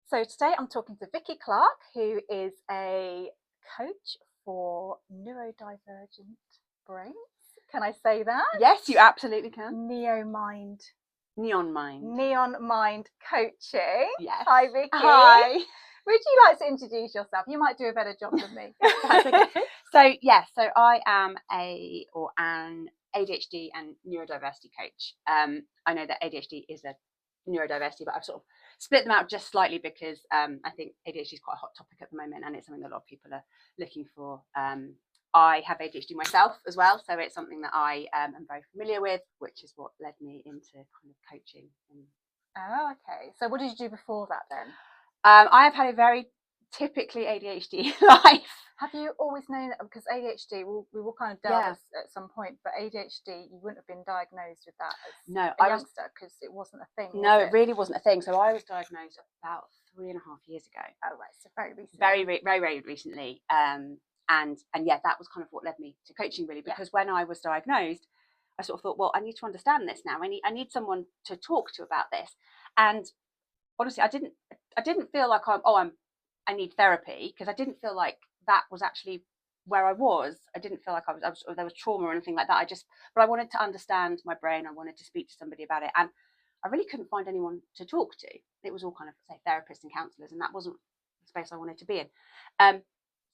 So today I'm talking to Vicki Clark, who is a coach for neurodivergent brains. Can I say that? Yes, you absolutely can. Neon mind coaching. Yes. Hi, Vicki. Hi. Would you like to introduce yourself? You might do a better job than me. That's okay. So I am an ADHD and neurodiversity coach. I know that ADHD is a neurodiversity, but I've sort of split them out just slightly because I think ADHD is quite a hot topic at the moment, and it's something that a lot of people are looking for. I have ADHD myself as well, so it's something that I am very familiar with, which is what led me into kind of coaching. Oh, okay. So what did you do before that then? I have had a very typically ADHD life. Have you always known that? Because ADHD, we will kind of delve at some point, but ADHD, you wouldn't have been diagnosed with that as a youngster because it wasn't a thing. No, it really wasn't a thing. So I was diagnosed about 3.5 years ago. Oh, right. So very recently. Very recently. And yeah, that was kind of what led me to coaching really, because when I was diagnosed, I sort of thought, well, I need to understand this now. I need someone to talk to about this. And honestly, I didn't feel like I need therapy, because I didn't feel like that was actually where I was. I didn't feel like there was trauma or anything like that. But I wanted to understand my brain. I wanted to speak to somebody about it, and I really couldn't find anyone to talk to. It was all kind of, say, therapists and counsellors, and that wasn't the space I wanted to be in.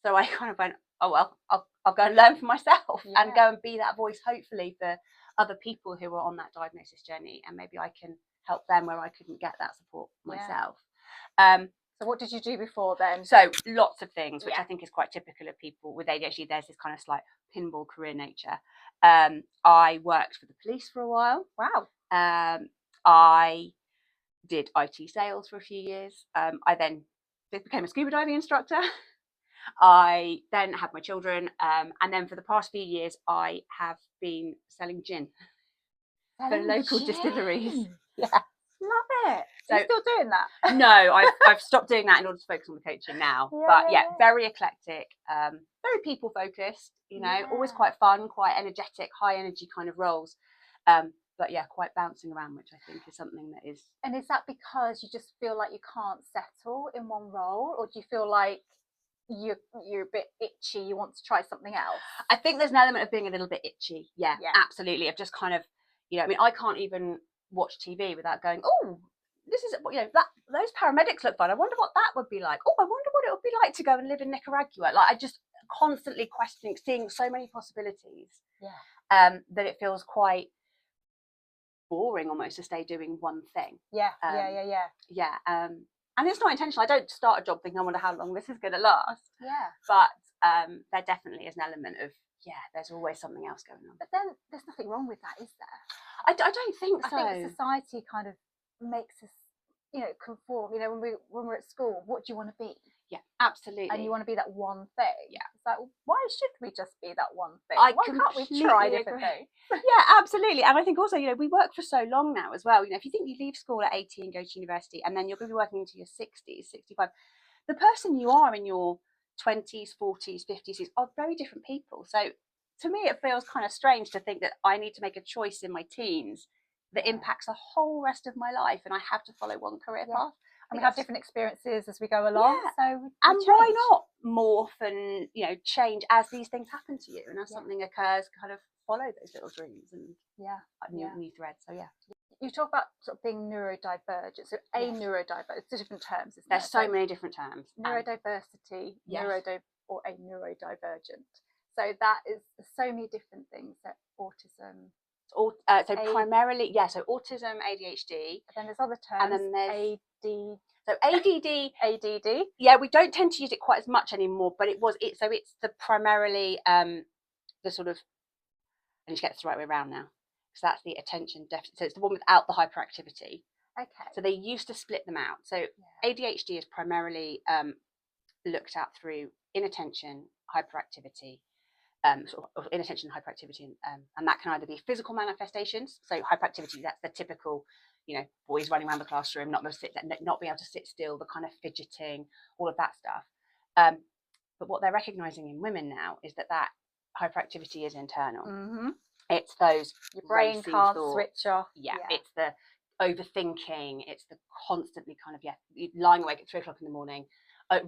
So I kind of went, oh well, I'll go and learn for myself and go and be that voice, hopefully, for other people who are on that diagnosis journey, and maybe I can help them where I couldn't get that support myself. So what did you do before then? So lots of things, which I think is quite typical of people with ADHD. There's this kind of slight pinball career nature. I worked for the police for a while. Wow. I did IT sales for a few years. I then became a scuba diving instructor. I then had my children, and then for the past few years I have been selling gin for local distilleries. Yeah. Love it. So you're still doing that? No, I've stopped doing that in order to focus on the coaching now. But very eclectic, very people focused, always quite fun, quite energetic, high energy kind of roles. But quite bouncing around, which I think is something that is. And is that because you just feel like you can't settle in one role, or do you feel like you're a bit itchy, you want to try something else? I think there's an element of being a little bit itchy. Yeah. Absolutely. Of just kind of, I can't even watch TV without going, oh, this is, those paramedics look fun. I wonder what that would be like. Oh, I wonder what it would be like to go and live in Nicaragua. Like, I just constantly questioning, seeing so many possibilities. That it feels quite boring almost to stay doing one thing. And it's not intentional. I don't start a job thinking, I wonder how long this is going to last. But there definitely is an element of, there's always something else going on. But then there's nothing wrong with that, is there? I don't think so. I think society kind of makes us, conform. When we're at school, what do you want to be? Yeah, absolutely. And you want to be that one thing. Yeah. It's like, why should we just be that one thing? Why can't we try different things? Yeah, absolutely. And I think also, we work for so long now as well. If you think you leave school at 18 and go to university, and then you're going to be working into your 60s, 65, the person you are in your 20s, 40s, 50s are very different people. So to me, it feels kind of strange to think that I need to make a choice in my teens that impacts the whole rest of my life, and I have to follow one career path. And we have different experiences as we go along. So why not morph and change as these things happen to you, and as something occurs, kind of follow those little dreams and new threads. So you talk about sort of being neurodivergent. So neurodivergent, it's different terms, isn't There's so many different terms. Neurodiversity, or a neurodivergent. So that is so many different things. That autism. Primarily, so autism, ADHD. But then there's other terms. And then there's ADD. ADD. Yeah, we don't tend to use it quite as much anymore, but it's the primarily the sort of, I need to get this the right way around now. So that's the attention deficit. So it's the one without the hyperactivity. Okay. So they used to split them out. So ADHD is primarily looked at through inattention, hyperactivity, sort of inattention, hyperactivity, and that can either be physical manifestations. So hyperactivity, that's the typical, boys running around the classroom, not be able to sit still, the kind of fidgeting, all of that stuff. But what they're recognizing in women now is that hyperactivity is internal. Mm-hmm. It's those your brain can't switch off. Yeah, it's the overthinking, it's the constantly kind of lying awake at 3 o'clock in the morning,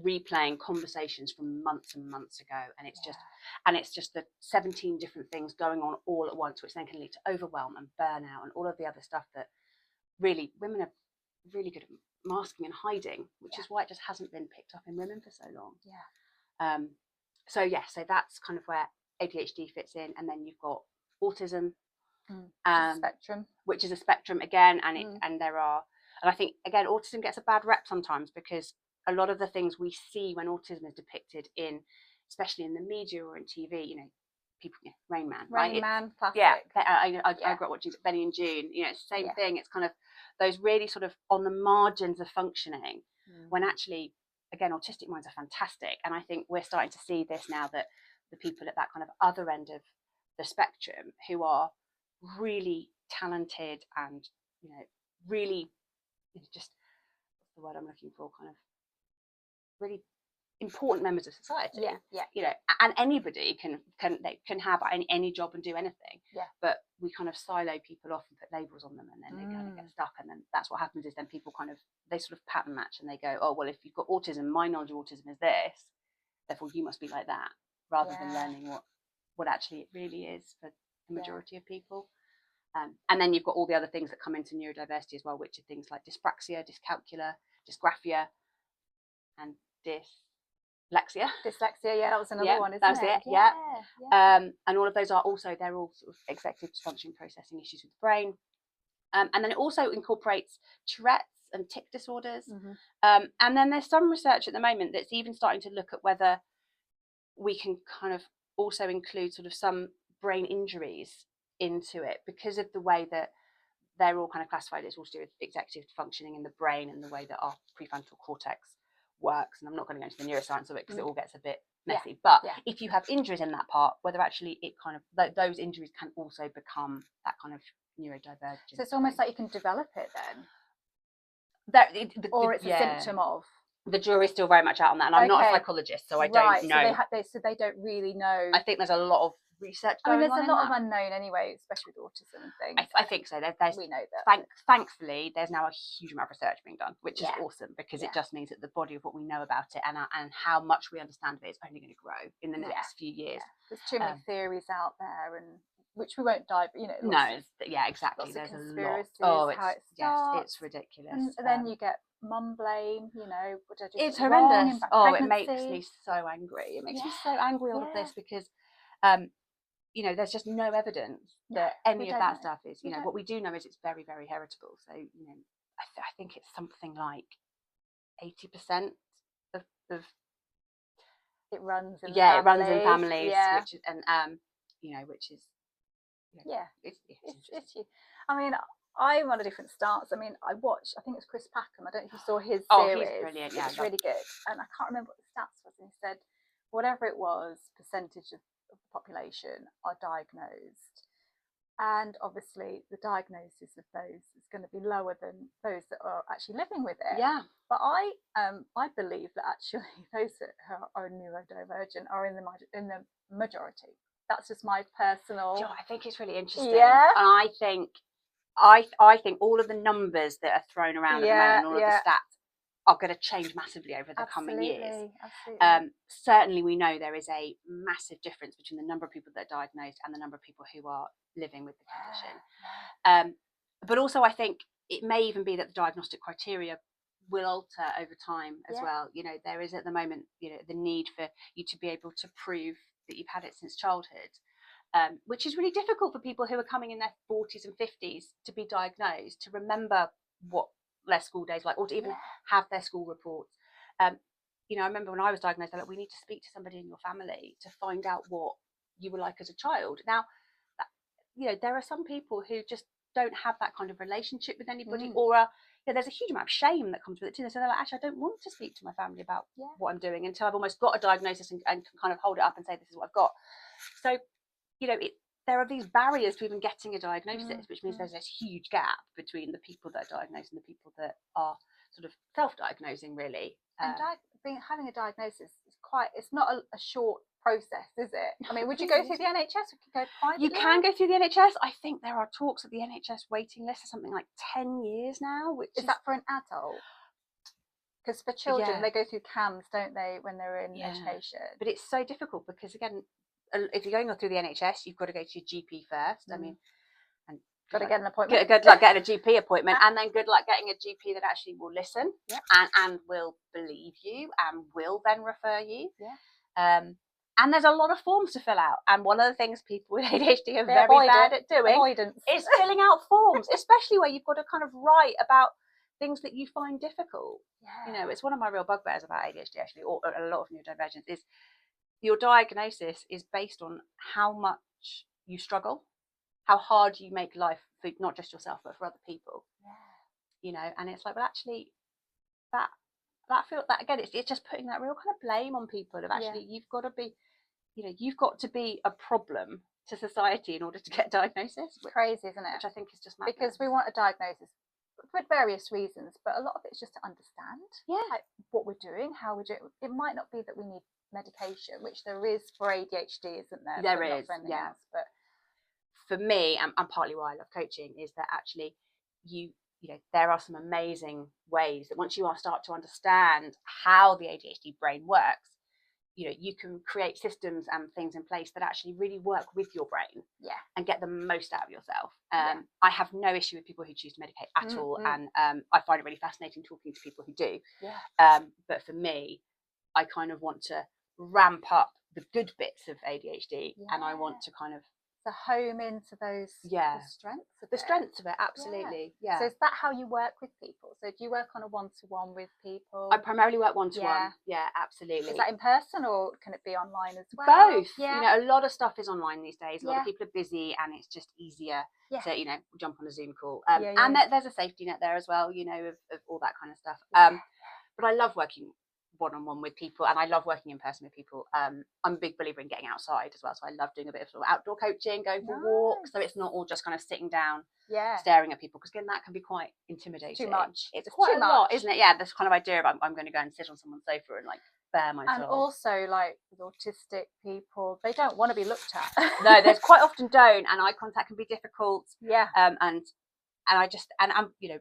replaying conversations from months and months ago, and it's just the 17 different things going on all at once, which then can lead to overwhelm and burnout and all of the other stuff that really women are really good at masking and hiding, which is why it just hasn't been picked up in women for so long. So that's kind of where ADHD fits in, and then you've got autism, spectrum, which is a spectrum again, and I think again autism gets a bad rep sometimes because a lot of the things we see when autism is depicted in, especially in the media or in TV, people, Rain Man, Rain Man, classic. I grew up watching Benny and June. It's the same thing. It's kind of those really sort of on the margins of functioning, when actually, again, autistic minds are fantastic. And I think we're starting to see this now, that the people at that kind of other end of the spectrum who are really talented and, really, just what's the word I'm looking for, kind of really important members of society. And anybody can have any job and do anything, but we kind of silo people off and put labels on them, and then they kind of get stuck, and then that's what happens is then people kind of, they sort of pattern match, and they go, oh well, if you've got autism, my knowledge of autism is this, therefore you must be like that, rather than learning what actually it really is for the majority of people. And then you've got all the other things that come into neurodiversity as well, which are things like dyspraxia, dyscalculia, dysgraphia, and dyslexia, that was another one, isn't that was it. And all of those they're all sort of executive dysfunction, processing issues with the brain, and then it also incorporates Tourette's and tic disorders. And then there's some research at the moment that's even starting to look at whether we can kind of also include sort of some brain injuries into it, because of the way that they're all kind of classified. It's all to do with executive functioning in the brain and the way that our prefrontal cortex works. And I'm not going to go into the neuroscience of it because it all gets a bit messy. But if you have injuries in that part, whether actually it kind of, those injuries can also become that kind of neurodivergent. So it's almost like you can develop it then, or it's a symptom of. The jury's still very much out on that, and I'm not a psychologist, so I don't know. So they don't really know. I think there's a lot of research going on. There's a lot of unknown anyway, especially with autism and things. I think so. We know that. Thankfully, there's now a huge amount of research being done, which is awesome, because it just means that the body of what we know about it and how much we understand of it is only going to grow in the next few years. There's too many theories out there, and which we won't dive. Exactly. There's a lot. It's ridiculous. And then you get mum blame. It's horrendous. It makes me so angry. It makes me so angry, all of this, because there's just no evidence that any of that stuff is, what we do know is it's very, very heritable. So, I think it's something like 80% of it runs in it runs in families, which is it's I mean, I'm on a different stance. I mean, I think it's Chris Packham. I don't know if you saw his series. He's brilliant. It's really good. And I can't remember what the stats was. And he said, whatever it was, percentage of the population are diagnosed. And obviously the diagnosis of those is going to be lower than those that are actually living with it. But I believe that actually those that are neurodivergent are in the majority. That's just my personal. I think it's really interesting. And I think all of the numbers that are thrown around at the moment, and all of the stats, are going to change massively over the coming years. Certainly, we know there is a massive difference between the number of people that are diagnosed and the number of people who are living with the condition. But also, I think it may even be that the diagnostic criteria will alter over time as well. There is at the moment, the need for you to be able to prove that you've had it since childhood, which is really difficult for people who are coming in their 40s and 50s to be diagnosed, to remember what their school days like, or to even have their school reports. I remember when I was diagnosed, they're like, we need to speak to somebody in your family to find out what you were like as a child. Now, there are some people who just don't have that kind of relationship with anybody, or there's a huge amount of shame that comes with it too. So they're like, actually, I don't want to speak to my family about what I'm doing until I've almost got a diagnosis and can kind of hold it up and say, this is what I've got. So, there are these barriers to even getting a diagnosis, which means there's this huge gap between the people that are diagnosed and the people that are sort of self-diagnosing really. And having a diagnosis is it's not a short process, is it? I mean, would you go through the NHS? Would you go privately? You can go through the NHS. I think there are talks that the NHS waiting list is something like 10 years now. Which is that for an adult? Because for children, they go through CAMS, don't they, when they're in education? But it's so difficult because, again, if you're going through the NHS, you've got to go to your GP first. I mean, and got to get an appointment. Good luck getting a GP appointment, and then good luck getting a GP that actually will listen and will believe you and will then refer you. And there's a lot of forms to fill out. And one of the things people with ADHD are very bad at doing is filling out forms, especially where you've got to kind of write about things that you find difficult. You know, it's one of my real bugbears about ADHD, actually, or a lot of neurodivergence, is your diagnosis is based on how much you struggle, how hard you make life for not just yourself, but for other people. You know, and it's like, well, actually, that again, it's just putting that real kind of blame on people of actually, you've got to be, you know, you've got to be a problem to society in order to get a diagnosis. It's crazy, isn't it? Which I think is just madness. Because we want a diagnosis for various reasons, but a lot of it's just to understand like, what we're doing, how we're doing. It might not be that we need medication, which there is for ADHD, isn't there? There is, else, but for me, and partly why I love coaching, is that actually you know, there are some amazing ways that once you start to understand how the ADHD brain works, you know, you can create systems and things in place that actually really work with your brain and get the most out of yourself. I have no issue with people who choose to medicate at all, and I find it really fascinating talking to people who do. But for me, I kind of want to ramp up the good bits of ADHD, and I want to kind of home into those the strengths of it. Absolutely. So is that how you work with people? So do you work on a one-to-one with people? I primarily work one-to-one. Yeah, absolutely. Is that in person or can it be online as well? Both. You know, a lot of stuff is online these days. A lot of people are busy, and it's just easier to, you know, jump on a Zoom call. And there's a safety net there as well, you know, of all that kind of stuff. But I love working one-on-one with people, and I love working in person with people. I'm a big believer in getting outside as well, so I love doing a bit of sort of outdoor coaching, going for walks, so it's not all just kind of sitting down staring at people, because again, that can be just intimidating. Too much. It's quite a lot, isn't it? This kind of idea of I'm going to go and sit on someone's sofa and like bare myself. And also, like with autistic people, they don't want to be looked at. No, there's quite often don't, and eye contact can be difficult. And I'm, you know,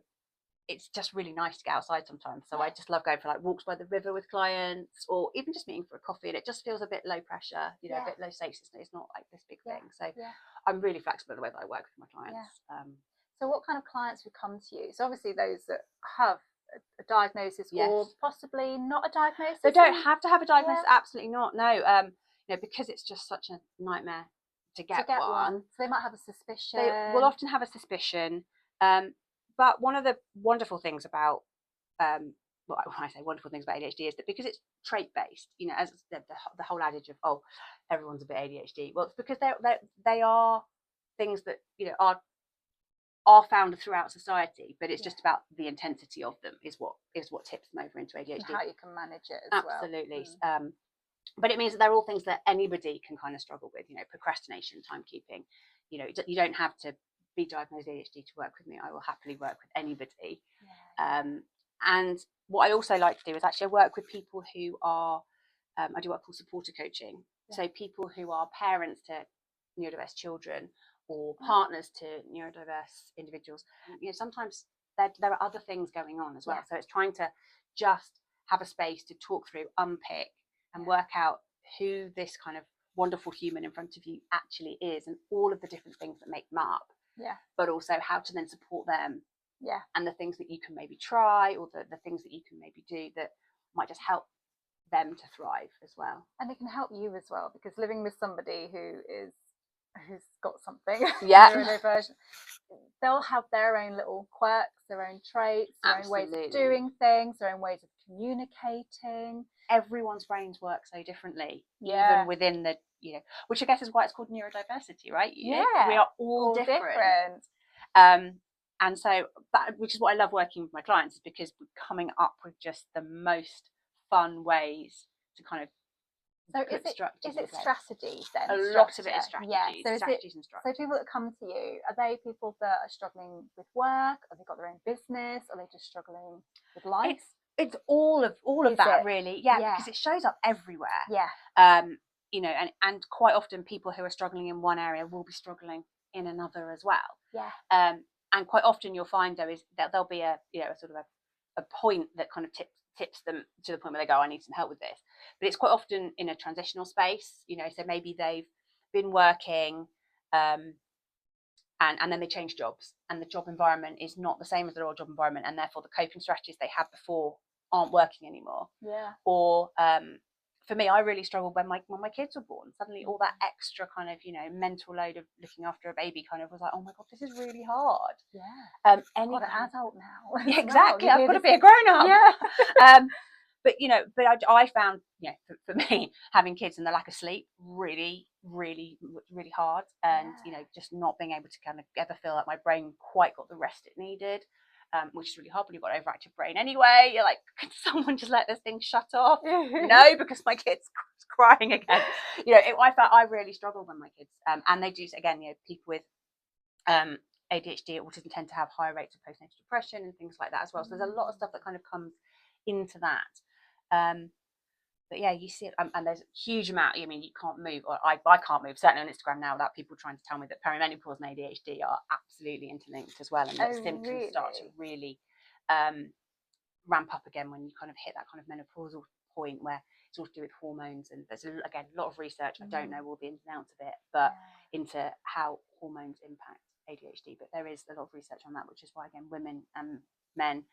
it's just really nice to get outside sometimes. So I just love going for like walks by the river with clients, or even just meeting for a coffee, and it just feels a bit low pressure, you know, a bit low stakes. It's not like this big thing. So I'm really flexible in the way that I work with my clients. So what kind of clients would come to you? So obviously those that have a diagnosis or possibly not a diagnosis. They don't have to have a diagnosis. Absolutely not. No. You know, because it's just such a nightmare to get one. So they might have a suspicion. They will often have a suspicion. But one of the wonderful things about, well, when I say wonderful things about ADHD, is that because it's trait-based, you know, as the whole adage of, everyone's a bit ADHD. Well, it's because they are things that, you know, are found throughout society, but it's just about the intensity of them is what tips them over into ADHD. And how you can manage it as well. Absolutely. But it means that they're all things that anybody can kind of struggle with, you know, procrastination, timekeeping. You know, you don't have to be diagnosed ADHD to work with me. I will happily work with anybody. And what I also like to do is actually work with people who are, I do what I call supporter coaching. So people who are parents to neurodiverse children or partners to neurodiverse individuals. You know, sometimes there are other things going on as well. So it's trying to just have a space to talk through, unpick, and work out who this kind of wonderful human in front of you actually is, and all of the different things that make them up. But also how to then support them. And the things that you can maybe try, or the things that you can maybe do that might just help them to thrive as well. And it can help you as well, because living with somebody who's got something, neurodiversion, they'll have their own little quirks, their own traits, their own ways of doing things, their own ways of communicating. Everyone's brains work so differently, even within the, you know, which I guess is why it's called neurodiversity, right? We are all different. And so which is what I love working with my clients, because we're coming up with just the most fun ways to kind of So put structures is it in place. strategies then? A lot of it is strategies. Yeah. So strategies and so structures. people that come to you, are they people that are struggling with work? Have they got their own business? Are they just struggling with life? It's all of that, really. Yeah, because it shows up everywhere. Yeah. You know, and quite often people who are struggling in one area will be struggling in another as well. Yeah. And quite often you'll find though is that there'll be a sort of a point that kind of tips them to the point where they go, I need some help with this. But it's quite often in a transitional space, you know, so maybe they've been working and then they change jobs, and the job environment is not the same as their old job environment, and therefore the coping strategies they had before aren't working anymore. Yeah. Or for me, I really struggled when my kids were born. Suddenly all that extra kind of, you know, mental load of looking after a baby kind of was like, oh my God, this is really hard. Yeah. Any What an adult now. Yeah, exactly. I've got to be a grown up. Yeah. But you know, I found, you know, for me, having kids and the lack of sleep really, really, really hard, and you know, just not being able to kind of ever feel like my brain quite got the rest it needed, which is really hard when you've got an overactive brain anyway. You're like, can someone just let this thing shut off? No, because my kid's crying again. You know, I found I really struggled when my kids, and they do again. You know, people with ADHD, autism tend to have higher rates of postnatal depression and things like that as well. So there's a lot of stuff that kind of comes into that. But yeah, you see it, and there's a huge amount. I mean, you can't move, or I can't move, certainly on Instagram now, without people trying to tell me that perimenopause and ADHD are absolutely interlinked as well, and that symptoms start to really ramp up again when you kind of hit that kind of menopausal point where it's all to do with hormones. And there's again a lot of research. I don't know all the ins and outs of it, but into how hormones impact ADHD. But there is a lot of research on that, which is why again women and men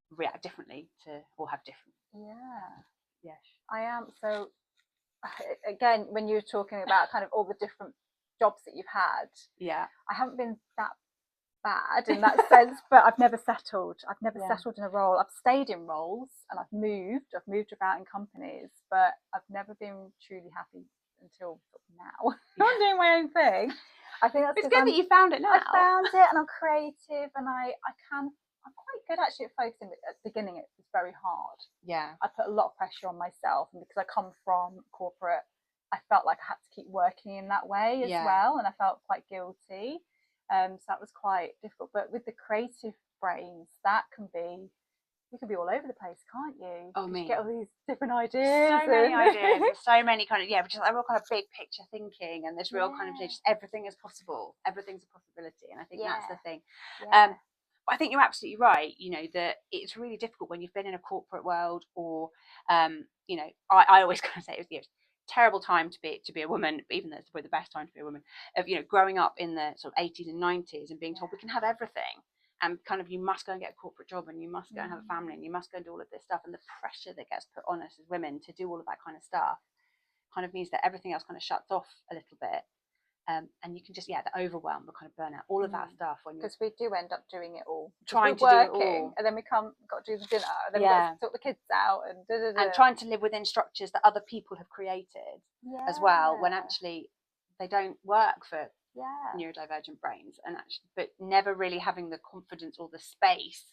react differently to, or have different. Yes, I am. So again, when you were talking about kind of all the different jobs that you've had, I haven't been that bad in that sense, but I've never settled. I've never settled in a role. I've stayed in roles and I've moved about in companies, but I've never been truly happy until now. I'm doing my own thing. I think that's it's good that you found it now. I found it, and I'm creative, and I'm quite good actually at focusing. At the beginning, it was very hard. I put a lot of pressure on myself, and because I come from corporate, I felt like I had to keep working in that way as well, and I felt quite guilty. So that was quite difficult. But with the creative brains, that can be, you can be all over the place, can't you? Oh, me. You get all these different ideas. So many ideas. There's so many kind of, which is like real kind of big picture thinking, and this real kind of just everything is possible. Everything's a possibility, and I think that's the thing. I think you're absolutely right. You know, that it's really difficult when you've been in a corporate world, or you know, I always kind of say it's terrible time to be a woman, even though it's probably the best time to be a woman, of, you know, growing up in the sort of 80s and 90s and being told we can have everything, and kind of you must go and get a corporate job, and you must go and have a family, and you must go and do all of this stuff, and the pressure that gets put on us as women to do all of that kind of stuff kind of means that everything else kind of shuts off a little bit. And you can just the overwhelm, the kind of burnout, all of that stuff, when because we do end up doing it all, trying to working, do it all, and then we got to do the dinner, and then we've got to sort the kids out, and trying to live within structures that other people have created as well, when actually they don't work for neurodivergent brains, and actually, but never really having the confidence or the space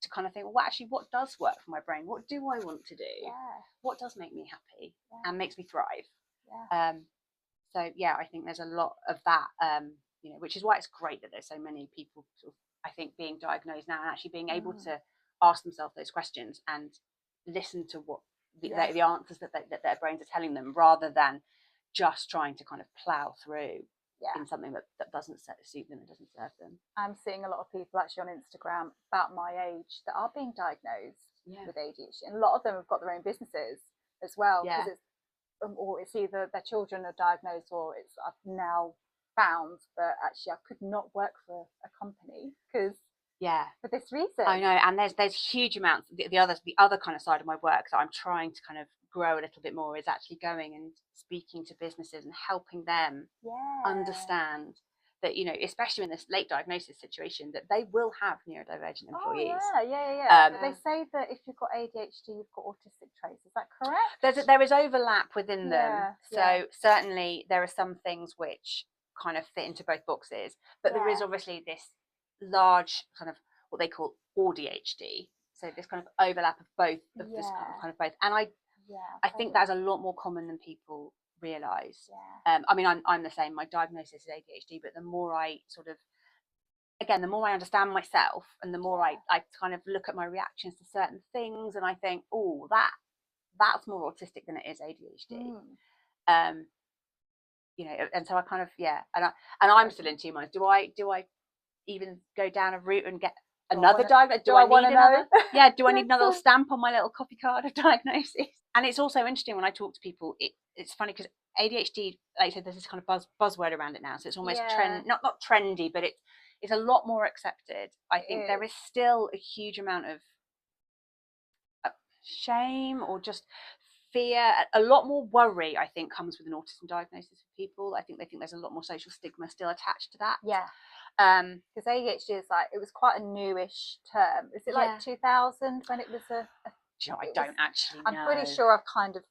to kind of think, well, actually, what does work for my brain? What do I want to do? What does make me happy and makes me thrive? So I think there's a lot of that, you know, which is why it's great that there's so many people sort of, I think, being diagnosed now and actually being able to ask themselves those questions and listen to what the answers that their brains are telling them, rather than just trying to kind of plow through in something that doesn't suit them and doesn't serve them. I'm seeing a lot of people actually on Instagram about my age that are being diagnosed with ADHD, and a lot of them have got their own businesses as well, because it's or it's either their children are diagnosed, or it's I've now found that actually I could not work for a company because for this reason. I know, and there's huge amounts. The other kind of side of my work that I'm trying to kind of grow a little bit more is actually going and speaking to businesses and helping them understand that, you know, especially in this late diagnosis situation, that they will have neurodivergent employees. But they say that if you've got ADHD, you've got autistic traits. Is that correct? There is overlap within them. So certainly there are some things which kind of fit into both boxes, but there is obviously this large kind of what they call ADHD. So this kind of overlap of both of this kind of both. And I think that's a lot more common than people realise. Yeah. I mean, I'm the same. My diagnosis is ADHD, but the more I the more I understand myself, and the more I kind of look at my reactions to certain things, and I think, oh, that's more autistic than it is ADHD. You know, and so I kind of and I'm still in 2 minds. Do I even go down a route and get another diagnosis? Do I want to know? Yeah, do I need another little stamp on my little coffee card of diagnosis? And it's also interesting when I talk to people. It's funny because ADHD, like I said, there's this kind of buzzword around it now, so it's almost not trendy, but it's a lot more accepted. I think there is still a huge amount of shame or just fear, a lot more worry, I think, comes with an autism diagnosis for people. I think they think there's a lot more social stigma still attached to that. Yeah. Because ADHD is it was quite a newish term. Is it like 2000 when it was Do you know, I don't actually know. I'm pretty sure I've kind of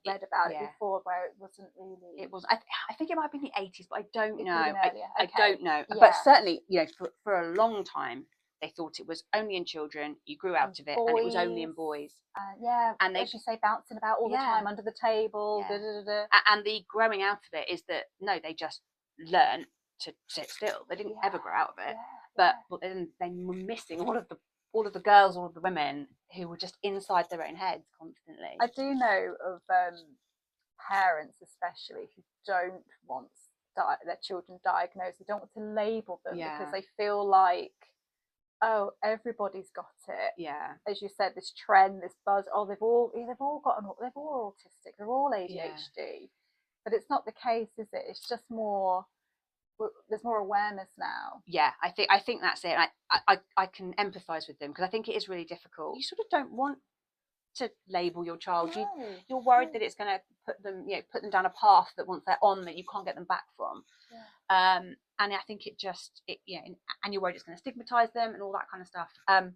read about it before, where it wasn't really. It was. I think it might have been the 80s, but I don't know. I don't know. Yeah. But certainly, you know, for a long time, they thought it was only in children. You grew out of it, and it was only in boys. And they, as you say, bouncing about all the time under the table. And the growing out of it is that no, they just learn to sit still. They didn't ever grow out of it. But then they were missing all of the girls, all of the women who were just inside their own heads constantly. I do know of parents, especially, who don't want their children diagnosed. They don't want to label them because they feel like, oh, everybody's got it. Yeah. As you said, this trend, this buzz. Oh, they're all autistic. They're all ADHD. But it's not the case, is it? It's just more. There's more awareness now. Yeah, I think that's it. I can empathise with them because I think it is really difficult. You sort of don't want to label your child. No. You're worried that it's going to put them down a path that once they're on that you can't get them back from. Yeah. And I think and you're worried it's going to stigmatise them and all that kind of stuff. And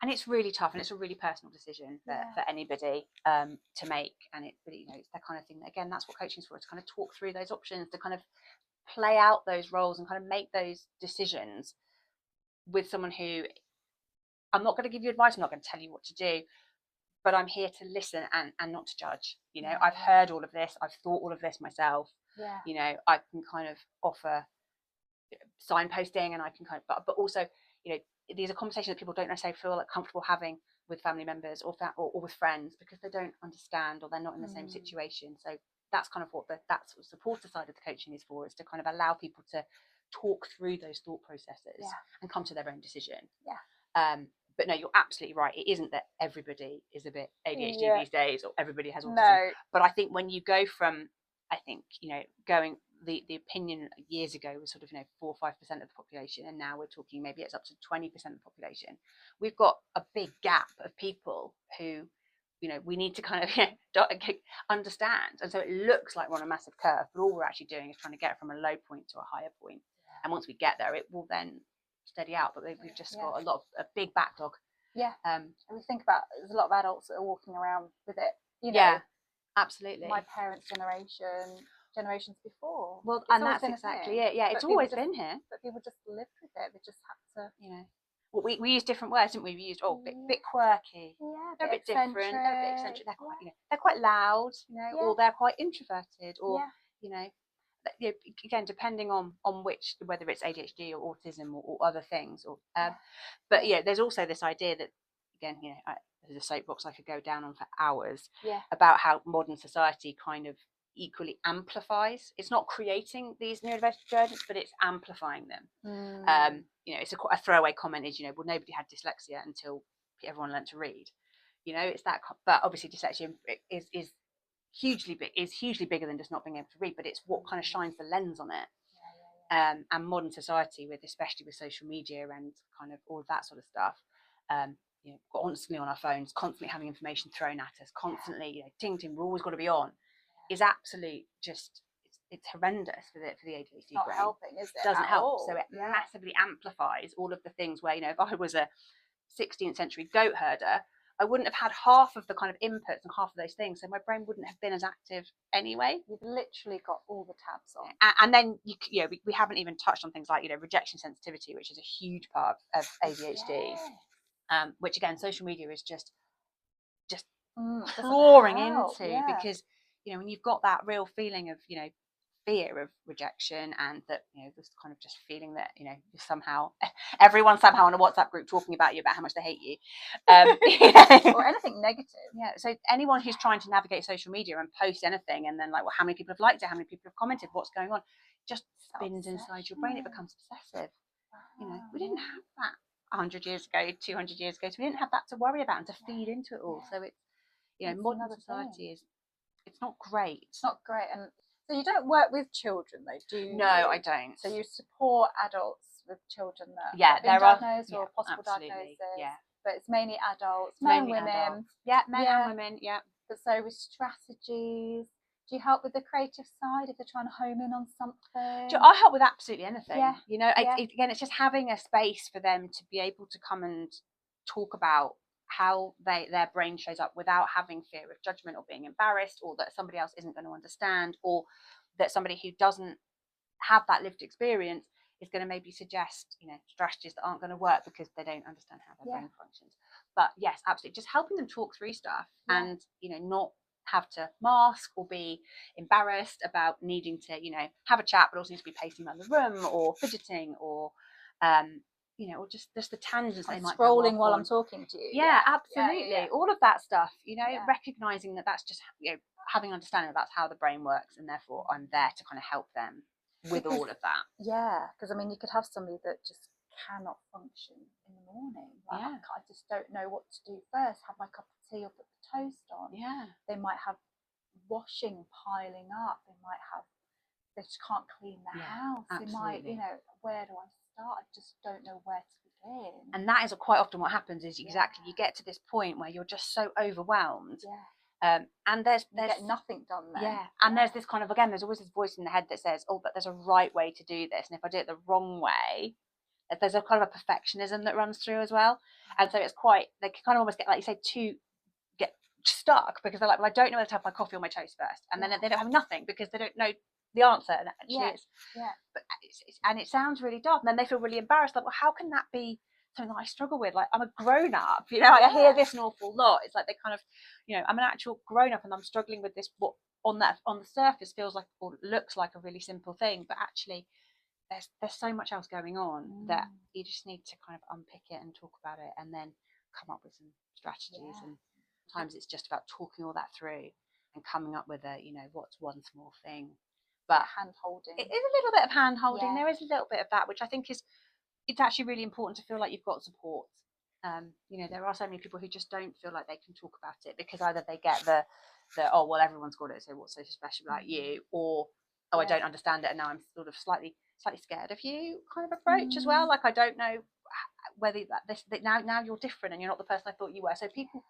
it's really tough, and it's a really personal decision for anybody to make. And it's that kind of thing. Again, that's what coaching is for, to kind of talk through those options, to kind of play out those roles and kind of make those decisions with someone who, I'm not going to give you advice, I'm not going to tell you what to do, but I'm here to listen and not to judge. You know, I've heard all of this, I've thought all of this myself. You know, I can kind of offer signposting, and I can kind of, but also, you know, these are conversations that people don't necessarily feel like comfortable having with family members or with friends, because they don't understand or they're not in the same situation. So that's kind of what that's what the supporter side of the coaching is for, is to kind of allow people to talk through those thought processes and come to their own decision. But no, you're absolutely right. It isn't that everybody is a bit ADHD these days, or everybody has autism. No. But I think when you go from, the opinion years ago was sort of 4 or 5% of the population, and now we're talking maybe it's up to 20% of the population. We've got a big gap of people who, we need to kind of understand. And so it looks like we're on a massive curve, but all we're actually doing is trying to get from a low point to a higher point. And once we get there, it will then steady out. But we've just got a big backlog. And we think about, there's a lot of adults that are walking around with it. Absolutely. My parents' generations before. Well, and that's exactly it. Yeah, it's always been here. But people just lived with it. They just had to, Well, we use different words, didn't we? We used bit quirky. They're a bit different. They're a bit eccentric. They're quite, they're quite loud, or they're quite introverted, or again, depending on which, whether it's ADHD or autism or other things, or but there's also this idea that, again, there's a soapbox I could go down on for hours about how modern society kind of equally amplifies. It's not creating these neurodiversity burdens, but it's amplifying them. It's a throwaway comment is, well, nobody had dyslexia until everyone learned to read. It's that, but obviously dyslexia is hugely bigger than just not being able to read, but it's what kind of shines the lens on it. And modern society, especially with social media and kind of all of that sort of stuff, constantly on our phones, constantly having information thrown at us, constantly, ting ting, we're always got to be on, is absolute just, it's horrendous for the ADHD not brain. Helping, is it? Doesn't help. So it massively amplifies all of the things where, if I was a 16th century goat herder, I wouldn't have had half of the kind of inputs and half of those things, so my brain wouldn't have been as active anyway. You've literally got all the tabs on. And then we haven't even touched on things like rejection sensitivity, which is a huge part of ADHD. Which again, social media is just pouring help, into, yeah. because you know, when you've got that real feeling of, you know, fear of rejection, and that, you know, this kind of just feeling that, you know, you're somehow everyone somehow in a WhatsApp group talking about you, about how much they hate you, you know? Or anything negative. Yeah, so anyone who's trying to navigate social media and post anything, and then like, well, how many people have liked it, how many people have commented, what's going on, just spins inside your brain. It becomes obsessive. You know, we didn't have that 100 years ago, 200 years ago, so we didn't have that to worry about and to feed into it all. So it's, you know, modern society is, it's not great. It's not great. And so you don't work with children though, do you? No, I don't. So you support adults with children that Yeah, have been diagnosed or possible absolutely, diagnosis. yeah. But it's mainly adults, men and women. Adults. Yeah, men and women, yeah. But so with strategies, do you help with the creative side if they're trying to home in on something? I help with absolutely anything. Yeah. You know, again, it's just having a space for them to be able to come and talk about how their brain shows up without having fear of judgment or being embarrassed, or that somebody else isn't going to understand, or that somebody who doesn't have that lived experience is going to maybe suggest, you know, strategies that aren't going to work because they don't understand how their brain functions. But yes, absolutely, just helping them talk through stuff, and, you know, not have to mask or be embarrassed about needing to, you know, have a chat, but also need to be pacing around the room or fidgeting, or you know, or just the tangents they might scrolling while I'm talking to you. Yeah, absolutely. All of that stuff, you know, recognizing that that's just, you know, having understanding that that's how the brain works, and therefore I'm there to kind of help them with all of that. Yeah, because I mean, you could have somebody that just cannot function in the morning. Like, I just don't know what to do first. Have my cup of tea or put the toast on. Yeah. They might have washing piling up. They just can't clean the house. Absolutely. They might, you know, where do I start? I just don't know where to begin. And that is quite often what happens, is exactly, you get to this point where you're just so overwhelmed. And there's get nothing done then. And there's this kind of, again, there's always this voice in the head that says, oh, but there's a right way to do this, and if I do it the wrong way, there's a kind of a perfectionism that runs through as well. And so it's quite, they can kind of almost get, like you say, to get stuck, because they're like, well, I don't know whether to have my coffee or my toast first, and then they don't have nothing because they don't know the answer. And actually but and it sounds really daft, and then they feel really embarrassed, like, well, how can that be something that I struggle with? Like, I'm a grown up, you know. I hear this an awful lot. It's like they kind of, you know, I'm an actual grown up and I'm struggling with this, what on the surface feels like, or looks like, a really simple thing, but actually there's so much else going on that you just need to kind of unpick it and talk about it, and then come up with some strategies. And sometimes it's just about talking all that through and coming up with a, you know, what's one small thing. But hand holding, it is a little bit of hand holding. There is a little bit of that, which I think is, it's actually really important to feel like you've got support. You know, there are so many people who just don't feel like they can talk about it, because either they get the oh, well, everyone's got it, so what's so special about you, or oh, I don't understand it, and now I'm sort of slightly scared of you kind of approach as well. Like, I don't know whether that now you're different and you're not the person I thought you were. So people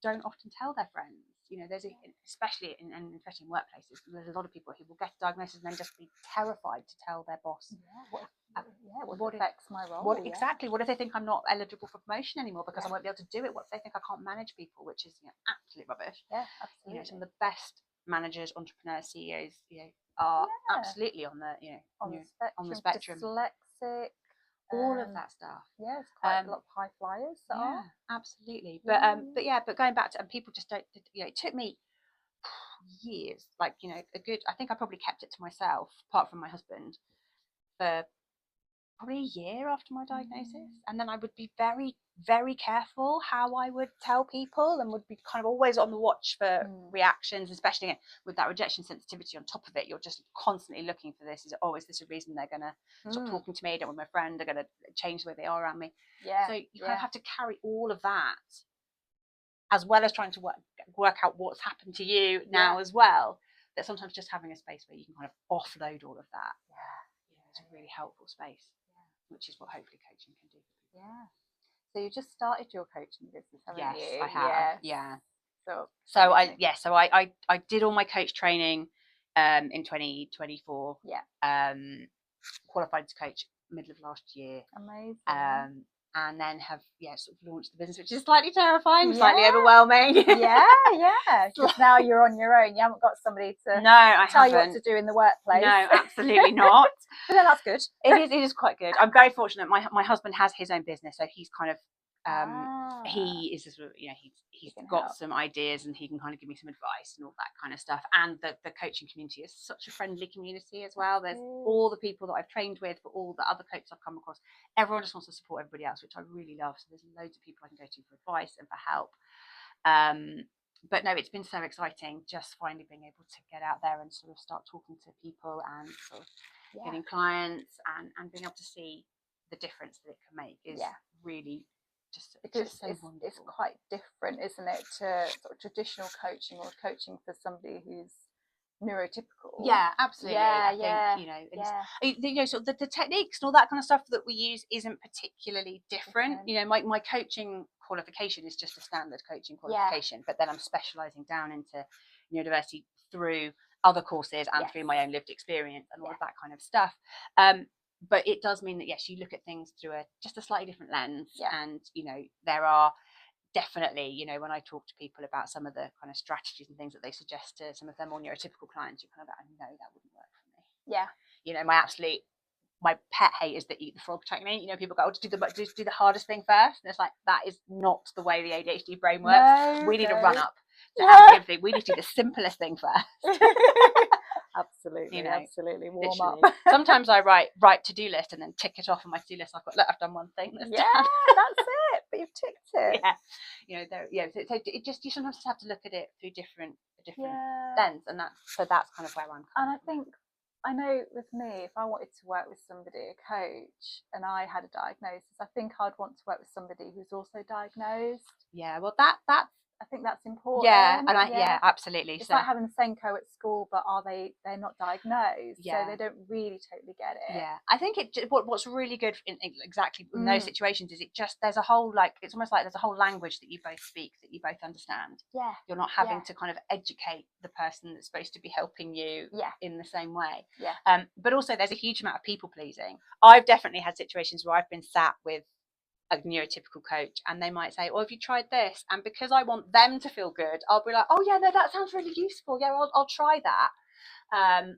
don't often tell their friends. You know, especially in workplaces, there's a lot of people who will get a diagnosis and then just be terrified to tell their boss. What affects my role? Exactly. What if they think I'm not eligible for promotion anymore because I won't be able to do it? What if they think I can't manage people, which is, you know, absolute rubbish. Yeah, absolutely. You know, some of the best managers, entrepreneurs, CEOs, you know, are absolutely on the, you know, on the spectrum. Dyslexic. All of that stuff. Yeah, it's quite a lot of high flyers that are. Absolutely. But going back to, and people just don't, you know, it took me years, like, you know, I think I probably kept it to myself, apart from my husband, for probably a year after my diagnosis. And then I would be very, very careful how I would tell people, and would be kind of always on the watch for reactions, especially with that rejection sensitivity on top of it. You're just constantly looking for this. Is this a reason they're going to stop talking to me? I don't want my friend, they're going to change the way they are around me. So you kind of have to carry all of that, as well as trying to work out what's happened to you now as well. That sometimes just having a space where you can kind of offload all of that is a really helpful space. Which is what hopefully coaching can do. So you just started your coaching business, haven't you? Yes, I have. So I did all my coach training in 2024. Qualified to coach middle of last year. Amazing. And then have sort of launched the business, which is slightly terrifying, slightly overwhelming. Just now you're on your own. You haven't got somebody to tell you what to do in the workplace. No, absolutely not. But then that's good. It is quite good. I'm very fortunate. My husband has his own business, so he's kind of He is just, you know, he's got help. some ideas, and he can kind of give me some advice and all that kind of stuff. And the coaching community is such a friendly community as well. There's all the people that I've trained with, but all the other coaches I've come across, everyone just wants to support everybody else, which I really love. So there's loads of people I can go to for advice and for help. But no, it's been so exciting just finally being able to get out there and sort of start talking to people and sort of getting clients and being able to see the difference that it can make is really just so wonderful. It's quite different, isn't it, to sort of traditional coaching or coaching for somebody who's neurotypical. Yeah, absolutely. I think, you know, sort of the techniques and all that kind of stuff that we use isn't particularly different. You know, my coaching qualification is just a standard coaching qualification, but then I'm specialising down into neurodiversity through other courses and through my own lived experience and all of that kind of stuff. But it does mean that, yes, you look at things through just a slightly different lens. And, you know, there are definitely, you know, when I talk to people about some of the kind of strategies and things that they suggest to some of their more neurotypical clients, you're kind of like, no, that wouldn't work for me. Yeah. You know, my pet hate is the eat the frog technique. You know, people go, oh, just do the hardest thing first. And it's like, that is not the way the ADHD brain works. We need a run up to everything. We need to do the simplest thing first. Absolutely, you know, absolutely. Warm literally. up. Sometimes I write to-do list and then tick it off on my to-do list. I've done one thing. That's it. But you've ticked it. Yeah, you know, so it just, you sometimes just have to look at it through different lens, and that's kind of where I'm. And I know with me, if I wanted to work with somebody, a coach, and I had a diagnosis, I think I'd want to work with somebody who's also diagnosed. Yeah, well, that's. I think that's important. Yeah, and absolutely. It's like having a Senko at school, but they're not diagnosed, so they don't really totally get it. Yeah, I think what's really good in exactly in those situations is there's a whole, like, it's almost like there's a whole language that you both speak, that you both understand. Yeah, you're not having to kind of educate the person that's supposed to be helping you in the same way. Yeah, but also there's a huge amount of people pleasing. I've definitely had situations where I've been sat with a neurotypical coach and they might say, oh, have you tried this? And because I want them to feel good, I'll be like, oh yeah, no, that sounds really useful, yeah, I'll try that, and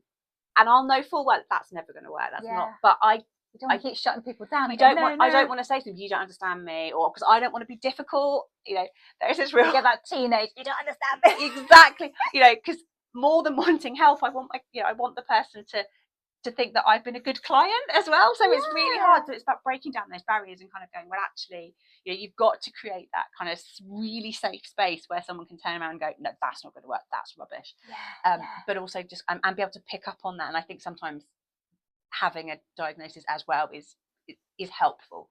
I'll know full well that's never going to work, that's not, but I don't keep shutting people down. I don't want to say to them, you don't understand me, or because I don't want to be difficult, you know, there's this real, you get that teenage, you don't understand me. Exactly, you know, because more than wanting help, I want the person to think that I've been a good client as well. So it's really hard. So it's about breaking down those barriers and kind of going, well, actually, you know, you've got to create that kind of really safe space where someone can turn around and go, no, that's not going to work, that's rubbish. But also just and be able to pick up on that. And I think sometimes having a diagnosis as well is helpful.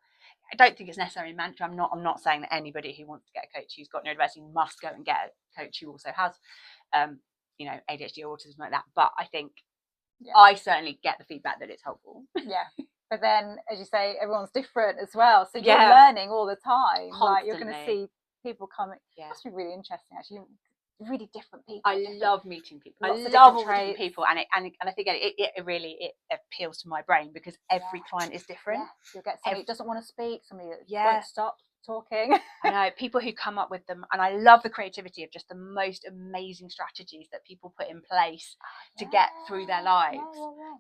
I don't think it's necessarily mandatory. I'm not saying that anybody who wants to get a coach who's got neurodiversity must go and get a coach who also has you know, ADHD or autism like that. But I think I certainly get the feedback that it's helpful. Yeah. But then, as you say, everyone's different as well. So you're learning all the time. Constantly. Like, you're going to see people coming. Yeah. That's really interesting, actually. Really different people. I love meeting people. I love all different people, and I think it really appeals to my brain because every client is different. Yeah. You'll get somebody who doesn't want to speak, somebody that won't stop talking. I know people who come up with them, and I love the creativity of just the most amazing strategies that people put in place to get through their lives.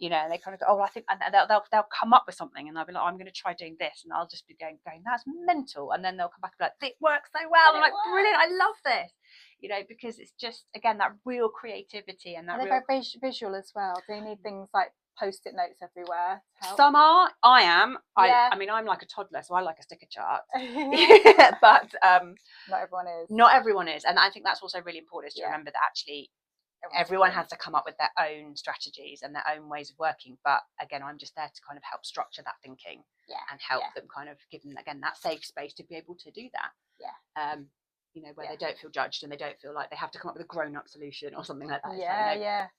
You know, and they kind of go, oh, I think, and they'll come up with something, and they'll be like, oh, I'm going to try doing this, and I'll just be going, that's mental, and then they'll come back and be like, it works so well. I'm like, brilliant, I love this. You know, because it's just, again, that real creativity and that. And they're very visual as well. Do you need things like post-it notes everywhere to help? Some are. I am. I mean, I'm like a toddler, so I like a sticker chart. But not everyone is. Not everyone is, and I think that's also really important, is to remember that actually everyone has to come up with their own strategies and their own ways of working. But again, I'm just there to kind of help structure that thinking and help them kind of give them, again, that safe space to be able to do that. Yeah. You know, where they don't feel judged and they don't feel like they have to come up with a grown-up solution or something like that.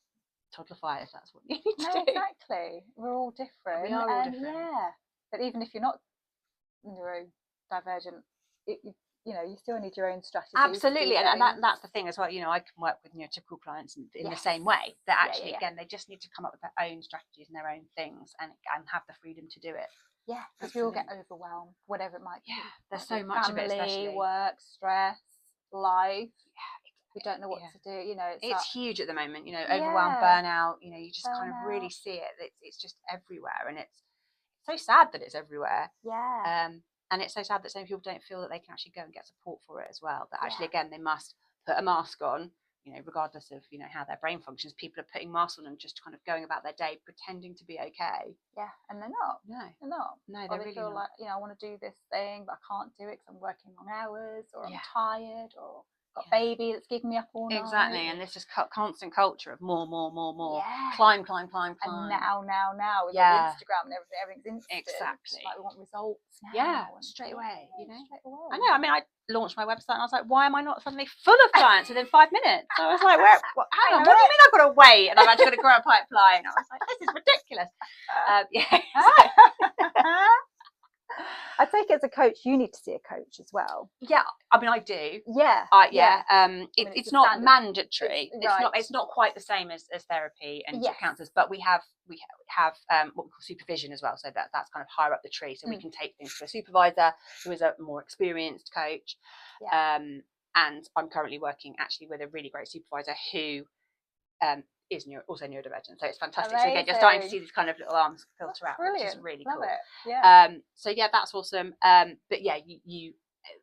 Toddlerify if that's what you need to do. Exactly. We're all different. We are all different. Yeah. But even if you're not neurodivergent, you know, you still need your own strategies. Absolutely, and that's the thing as well. You know, I can work with neurotypical clients in the same way. That actually, again, they just need to come up with their own strategies and their own things, and have the freedom to do it. Yeah, because we all get overwhelmed, whatever it might be. Yeah, there's so much of it, especially work, stress, life. We don't know what to do. You know, it's huge at the moment. You know, overwhelm, burnout. You know, you just kind of really see it. It's just everywhere, and it's so sad that it's everywhere. Yeah. And it's so sad that some people don't feel that they can actually go and get support for it as well. That actually, again, they must put a mask on, you know, regardless of, you know, how their brain functions. People are putting masks on and just kind of going about their day pretending to be okay. Yeah, and they're not. No, they're not. No, or they're they really feel not. like, you know, I want to do this thing, but I can't do it because I'm working long hours, or I'm Yeah. tired, or got a baby that's keeping me up all night. Exactly, and this just constant culture of more, Yeah. climb. And now with all Yeah. Instagram and everything's instant. Exactly. Like, we want results now. Yeah, and straight away, you know. Straight away. I know. I mean, I launched my website and I was like, why am I not suddenly full of clients within 5 minutes? So I was like, hang on, what do you mean I've got to wait and I've actually got to grow a pipeline? I was like, this is ridiculous. Yeah. I take it as a coach, you need to see a coach as well. Yeah, I mean, I do. Yeah. It's not mandatory. It's not quite the same as therapy and counsellors, but we have what we call supervision as well. So that's kind of higher up the tree. So we can take things to a supervisor who is a more experienced coach. Yeah. And I'm currently working actually with a really great supervisor who is also neurodivergent, so it's fantastic. Amazing. So again, you're starting to see these kind of little arms filter out, brilliant. which is really Love cool. It. Yeah. So yeah, that's awesome. But yeah, you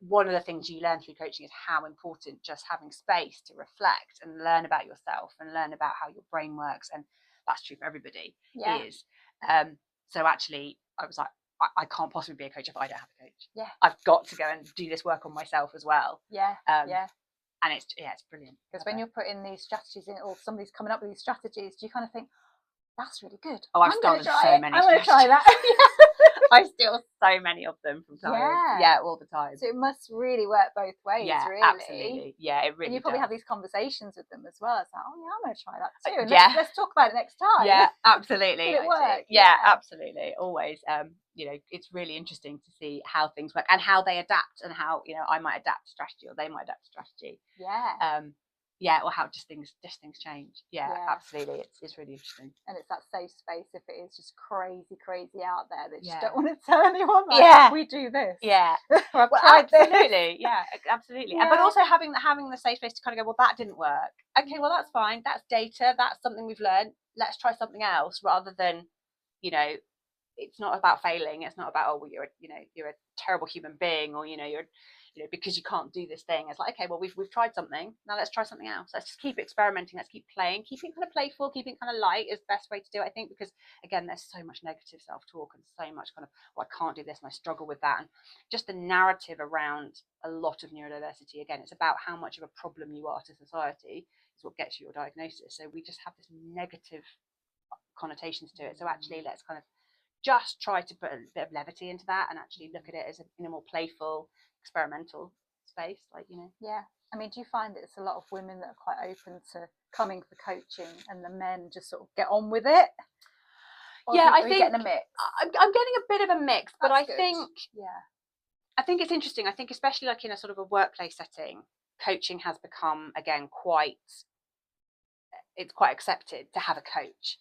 one of the things you learn through coaching is how important just having space to reflect and learn about yourself and learn about how your brain works, and that's true for everybody. Yeah. Is so actually, I was like, I can't possibly be a coach if I don't have a coach. Yeah. I've got to go and do this work on myself as well. Yeah. And it's brilliant. Because when you're putting these strategies in, or somebody's coming up with these strategies, do you kind of think, that's really good. Oh, I've stolen so many. I'm going to try that. I steal so many of them from clients. Yeah, all the time. So it must really work both ways, really. Absolutely. Yeah, it really And you probably does. have these conversations with them as well. It's like, oh yeah, I'm going to try that too. And Yeah. let's talk about it next time. Yeah, absolutely. Will it work? Yeah, absolutely. Always. You know, it's really interesting to see how things work and how they adapt, and how, you know, I might adapt to strategy or they might adapt to strategy. Yeah. Or how just things change. Yeah. Absolutely. It's really interesting. And it's that safe space if it is just crazy out there that you just don't want to tell anyone. Like, we do this. Yeah. I've tried absolutely. Yeah, absolutely. Yeah. But also having the safe space to kind of go, well, that didn't work. Okay, well, that's fine. That's data. That's something we've learned. Let's try something else, rather than, you know, it's not about failing. It's not about, oh, well, you're a terrible human being, or, you know, because you can't do this thing. It's like, okay, well, we've tried something. Now let's try something else. Let's just keep experimenting. Let's keep playing. Keeping kind of playful, keeping kind of light is the best way to do it, I think, because again, there's so much negative self-talk and so much kind of, well, I can't do this and I struggle with that. And just the narrative around a lot of neurodiversity, again, it's about how much of a problem you are to society is what gets you your diagnosis. So we just have this negative connotations to it. So actually, let's kind of just try to put a bit of levity into that and actually look at it as in a more playful, experimental space, like, you know. Yeah. I mean, do you find that it's a lot of women that are quite open to coming for coaching, and the men just sort of get on with it? Or I think getting a mix. I'm getting a bit of a mix, but I think it's interesting. I think especially like in a sort of a workplace setting, coaching has become again quite accepted to have a coach.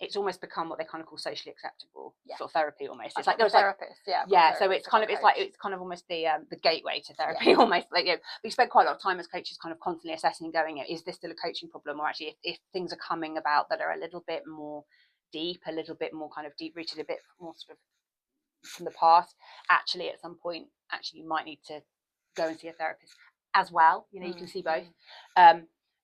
It's almost become what they kind of call socially acceptable sort of therapy almost. It's like there's therapist, so it's kind of almost the gateway to therapy almost. Like, you know, we spend quite a lot of time as coaches kind of constantly assessing, going, is this still a coaching problem, or actually if things are coming about that are a little bit more deep, a little bit more kind of deep rooted, a bit more sort of from the past, actually at some point actually you might need to go and see a therapist as well. You know, you can see both.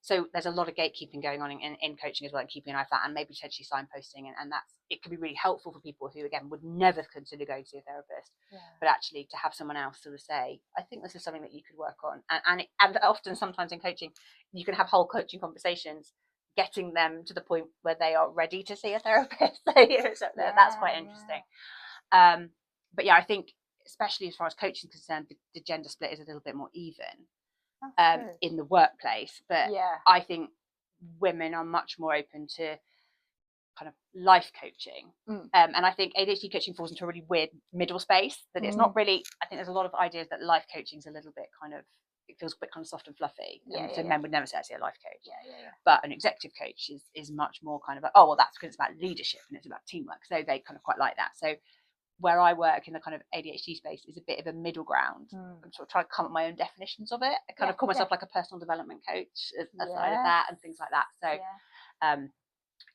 So there's a lot of gatekeeping going on in coaching as well, and keeping an eye for that, and maybe potentially signposting, and that's, it can be really helpful for people who again would never consider going to see a therapist, but actually to have someone else sort of say, I think this is something that you could work on, and often sometimes in coaching you can have whole coaching conversations getting them to the point where they are ready to see a therapist. So that's quite interesting. But yeah, I think especially as far as coaching is concerned, the gender split is a little bit more even in the workplace, but I think women are much more open to kind of life coaching, and I think ADHD coaching falls into a really weird middle space, that it's not really, I think there's a lot of ideas that life coaching is a little bit kind of, it feels a bit kind of soft and fluffy, so men would never say a life coach, but an executive coach is much more kind of like, oh well, that's because it's about leadership and it's about teamwork, so they kind of quite like that. So where I work in the kind of ADHD space is a bit of a middle ground. I'm sort of trying to come up with my own definitions of it. I kind of call myself like a personal development coach aside of that, and things like that. So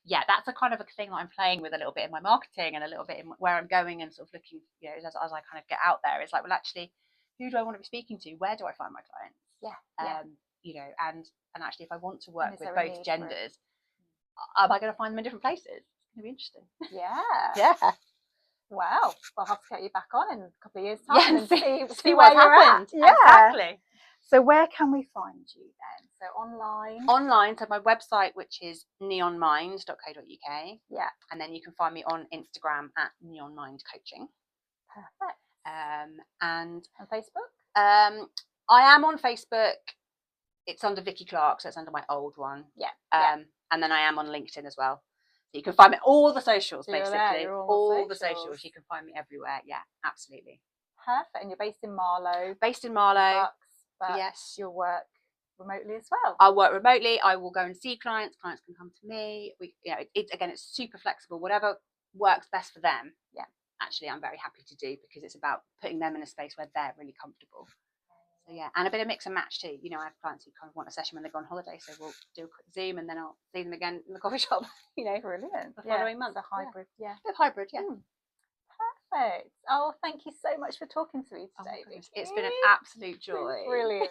yeah, that's a kind of a thing that I'm playing with a little bit in my marketing and a little bit in where I'm going and sort of looking, you know, as I kind of get out there. It's like, well, actually, who do I want to be speaking to? Where do I find my clients? Yeah. You know, and actually, if I want to work with there a both need for it? genders, am I going to find them in different places? It's going to be interesting. Yeah. Yeah. Wow. I'll have to get you back on in a couple of years' Yeah, time and and see what's where you're happened. at. Yeah. Exactly. So where can we find you then? So online. Online, so my website, which is neonmind.co.uk. Yeah. And then you can find me on Instagram at neonmindcoaching. Perfect. And Facebook? I am on Facebook. It's under Vicki Clark, so it's under my old one. Yeah. And then I am on LinkedIn as well. So you can find me all the socials, basically. You're all the socials. You can find me everywhere. Yeah, absolutely. Perfect. And you're based in Marlow. Based in Marlow. Bucks, but yes. You'll work remotely as well. I'll work remotely. I will go and see clients. Clients can come to me. It's super flexible. Whatever works best for them. Yeah. Actually, I'm very happy to do, because it's about putting them in a space where they're really comfortable. So yeah, and a bit of mix and match too. You know, I have clients who kind of want a session when they go on holiday, so we'll do a quick Zoom and then I'll see them again in the coffee shop. You know, brilliant. The following month. A hybrid. Yeah. A hybrid. Yeah. Perfect. Oh, thank you so much for talking to me today, Oh, Vicki. it's been an absolute joy. Brilliant.